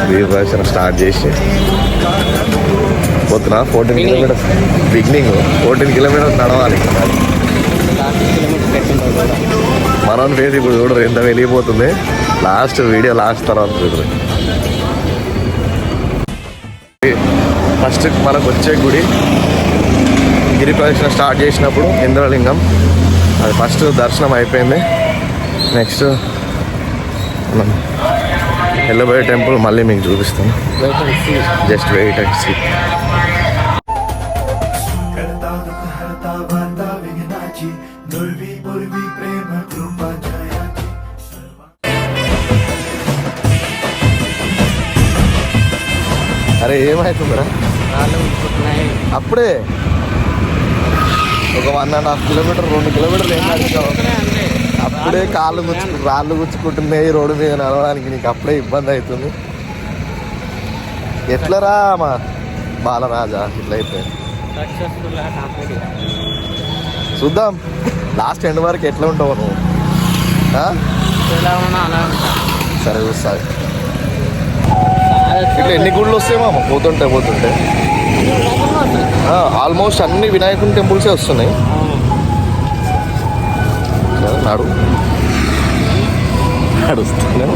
గిరిప్రదక్షిణ start చేసి పోతున్నా 14 kilometres beginning 14 kilometres నడవాలి. మనం ఫేస్ ఇప్పుడు చూడరు ఎంత వెళ్ళిపోతుంది. లాస్ట్ వీడియో లాస్ట్ తర్వాత చూడరు. ఫస్ట్ మనకు వచ్చే గుడి గిరి ప్రదక్షిణ స్టార్ట్ చేసినప్పుడు ఇంద్రలింగం, అది ఫస్ట్ దర్శనం అయిపోయింది. నెక్స్ట్ మనం వెళ్ళబోయే టెంపుల్ మళ్ళీ మీకు చూపిస్తాను. Just wait and see. అరే ఏమవుతుందిరా అప్పుడే ఒక 1.5 కిలోమీటర్ 2 కిలోమీటర్లు ఏం నడిచావు అప్పుడే రాళ్ళు గుచ్చుకుంటున్నాయి రోడ్డు మీద నడవడానికి. నీకు అప్పుడే ఇబ్బంది అవుతుంది. ఎట్లరా మా బాలరాజా ఇట్లయితే చూద్దాం లాస్ట్ ఎండ్ వరకు ఎట్లా ఉంటావు నువ్వు. సరే చూస్తాయి ఇట్లా ఎన్ని గుళ్ళు వస్తాయేమో పోతుంటే ఆల్మోస్ట్ అన్ని వినాయకుని టెంపుల్సే వస్తున్నాయి. నడుస్తున్నాం.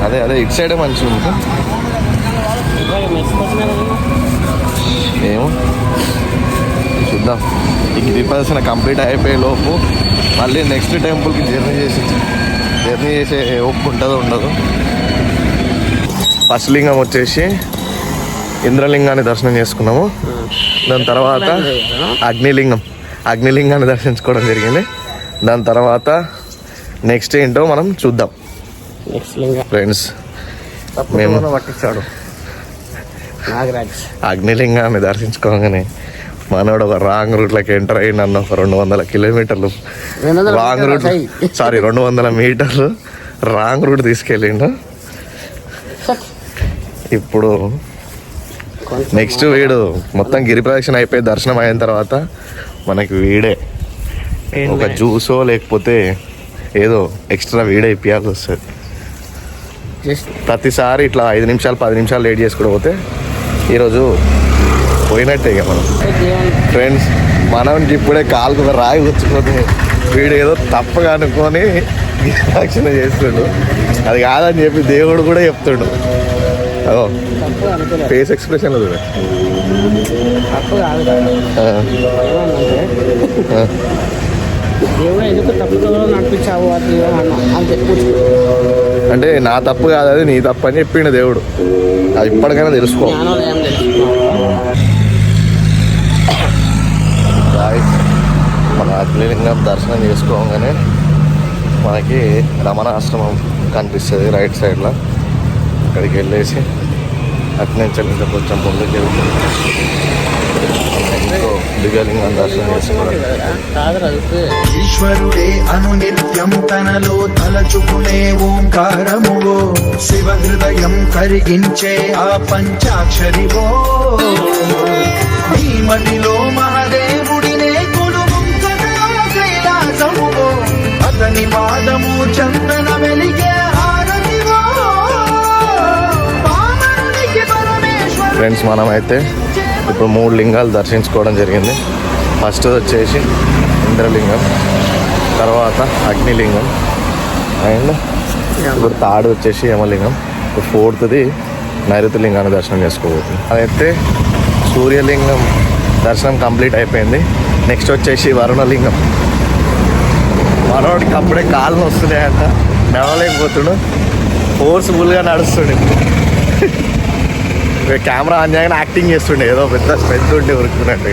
అదే ఇటు సైడే మంచిగా ఉంటుంది. ఏమో చూద్దాం. ఈ గిరి ప్రదర్శన కంప్లీట్ అయిపోయే లోపు మళ్ళీ నెక్స్ట్ టెంపుల్కి జర్నీ చేసే ఓపిక ఉంటుందో ఉండదు. ఫస్ట్ లింగం వచ్చేసి ఇంద్రలింగాన్ని దర్శనం చేసుకున్నాము. దాని తర్వాత అగ్నిలింగాన్ని దర్శించుకోవడం జరిగింది. దాని తర్వాత నెక్స్ట్ ఏంటో మనం చూద్దాం. ఫ్రెండ్స్ మేము పట్టించాడు అగ్నిలింగాన్ని దర్శించుకోగానే మనోడు ఒక రాంగ్ రూట్లోకి ఎంటర్ అయ్యిండు అన్న. ఒక 200 కిలోమీటర్లు రాంగ్ రూట్ 200 మీటర్లు రాంగ్ రూట్ తీసుకెళ్ళిండు. ఇప్పుడు నెక్స్ట్ వీడు మొత్తం గిరి ప్రదక్షిణ అయిపోయి దర్శనం అయిన తర్వాత మనకి వీడే ఒక జ్యూసో లేకపోతే ఏదో ఎక్స్ట్రా వీడే ఇప్పియాల్సి వస్తుంది. ప్రతిసారి ఇట్లా 5 నిమిషాలు 10 నిమిషాలు లేట్ చేసుకుంటూ పోతే ఈరోజు పోయినట్టే ఇక మనం. ఫ్రెండ్స్ మనం ఇప్పుడే కాలుకు ఒక రాయి వచ్చుకొని వీడు ఏదో తప్పగా అనుకొని రక్షణ చేస్తుండు. అది కాదని చెప్పి దేవుడు కూడా చెప్తుండు. అదో ఫేస్ ఎక్స్ప్రెషన్ చూడ. అంటే నా తప్పు కాదు, అది నీ తప్పు అని చెప్పిండు దేవుడు. అది ఇప్పటికైనా తెలుసుకో. మన అగ్నిలింగం దర్శనం చేసుకోగానే మనకి రమణాశ్రమం కనిపిస్తుంది రైట్ సైడ్లో. అక్కడికి వెళ్ళేసి అటు నుంచి కొంచెం ముందుకు వెళ్తుంది. ఇంకో దివ్యలింగం దర్శనం చేసుకోవడం. ఈశ్వరుడే అనునిత్యం తనలో తలచుకునే ఓంకారమువో శివ హృదయం కరిగించే ఆ పంచాక్షరివో మదిలో మహాదేవుడినే కొలుముంకైలాసమువో అతని పాదము చందన వెలిగే హారతివో. ఫ్రెండ్స్ మనమైతే ఇప్పుడు 3 లింగాలు దర్శించుకోవడం జరిగింది. ఫస్ట్ వచ్చేసి ఇంద్రలింగం, తర్వాత అగ్నిలింగం, అండ్ ఇప్పుడు థర్డ్ వచ్చేసి యమలింగం, ఇప్పుడు 4థది నైరుతి లింగాన్ని దర్శనం చేసుకోబోతుంది. అదైతే సూర్యలింగం దర్శనం కంప్లీట్ అయిపోయింది. నెక్స్ట్ వచ్చేసి వరుణలింగం. మనోడికి అప్పుడే కాళ్ళు వస్తున్నాయంట, నడవలేకపోతుడు, ఫోర్స్ఫుల్గా నడుస్తుండే. కెమెరా ఆన్ చేయగానే యాక్టింగ్ చేస్తుండే ఏదో పెద్ద స్ట్రెంత్ ఉండి ఉరుకుతున్నట్టు.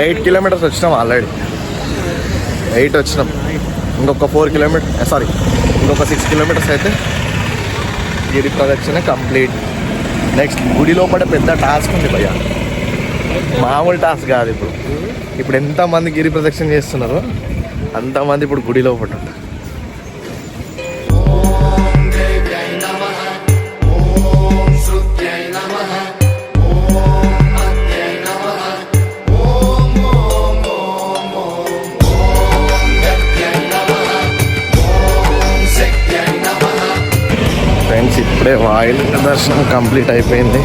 8 కిలోమీటర్స్ వచ్చినాం ఆల్రెడీ. 8 వచ్చినాం. ఇంకొక 4 కిలోమీటర్ ఇంకొక 6 కిలోమీటర్స్ అయితే గిరి ప్రదక్షిణ కంప్లీట్. నెక్స్ట్ గుడి లోపల పెద్ద టాస్క్ ఉంది భయ్య, మామూలు టాస్క్ కాదు. ఇప్పుడు ఎంతమంది గిరి ప్రదక్షిణ చేస్తున్నారో అంతమంది ఇప్పుడు గుడి లోపల ఉంటారు. జ్యోతిర్లింగ దర్శనం కంప్లీట్ అయిపోయింది.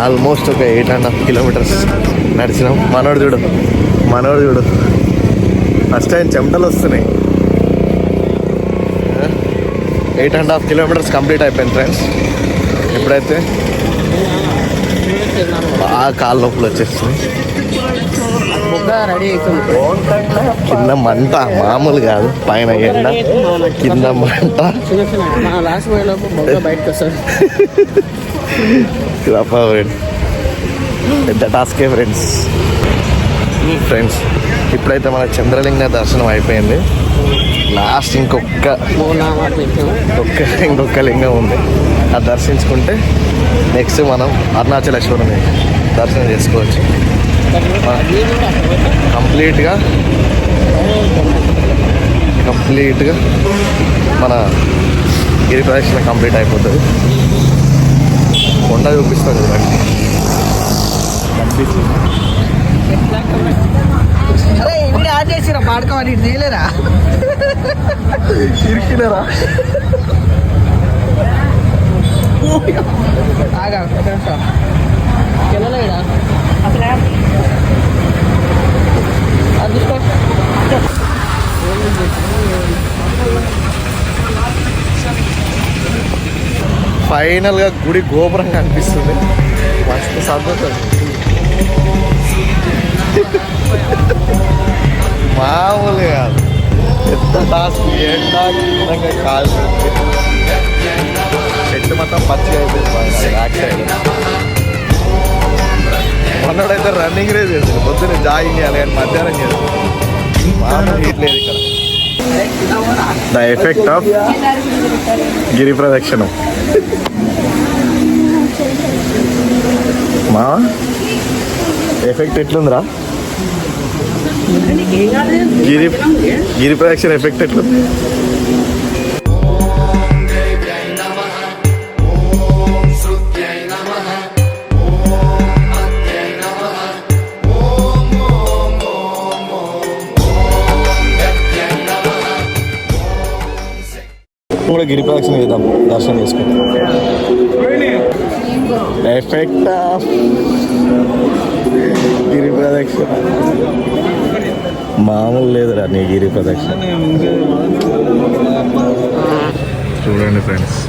ఆల్మోస్ట్ ఒక 8.5 కిలోమీటర్స్ నడిచినాం. మనోడు చూడు ఫస్ట్ టైం చెమటలు వస్తున్నాయి. 8.5 కిలోమీటర్స్ కంప్లీట్ అయిపోయింది ఫ్రెండ్స్. ఇప్పుడైతే బాగా కాళ్ళ నొప్పులు వచ్చేస్తుంది. రెడీ అవుతుంది. కింద మంట మామూలు కాదు, పైన ఎండ కింద మంట. లాస్ట్ పోయేలోపు బొగ్గ బయటకు వస్తుంది. పెద్ద టాస్కే ఫ్రెండ్స్. ఇప్పుడైతే మన చంద్రలింగ దర్శనం అయిపోయింది. లాస్ట్ ఇంకొక లింగం ఉంది. అది దర్శించుకుంటే నెక్స్ట్ మనం అరుణాచలేశ్వరం దర్శనం చేసుకోవచ్చు. కంప్లీట్గా మన గిరి ప్రదక్షిణ కంప్లీట్ అయిపోతుంది. కొండ చూపిస్తాం చూడండి, కనిపిస్తుంది. అరే ఇవి ఆన్ చేసిరా పాడుకోవాలి, ఇటు తీయలేరా? ఇరికినరా? ఆగా ఒక నిమిషం. వెళ్ళలేడా అసలు? అది తీసుకో. ఫైనల్గా గుడి గోపురం కనిపిస్తుంది. మస్తు సంతోషం. మామూలు కాదు, పెద్ద టాస్క్. ఏంటంటే కాదు, చెట్టు మొత్తం పచ్చి అయిపోయింది బ్యాక్ సైడ్. మొన్నడైతే రన్నింగ్ రేస్ చేస్తుంది. పొద్దున్న జాగింగ్ చేయాలి కానీ మధ్యాహ్నం చేస్తుంది. మామూలు హీట్ లేదు ఇక్కడ. ద ఎఫెక్ట్ ఆఫ్ గిరి ప్రదక్షిణం. మా ఎఫెక్ట్ ఎట్లుందిరా? గిరి ప్రదక్షిణ ఎఫెక్ట్ ఎట్లుంది? కూడా గిరి ప్రదక్షిణ చేద్దాం, దర్శనం చేసుకుంటాం. ఎఫెక్ట్ ఆఫ్ గిరి ప్రదక్షిణ మామూలు లేదురా నీ గిరి ప్రదక్షిణ. చూడండి ఫ్రెండ్స్,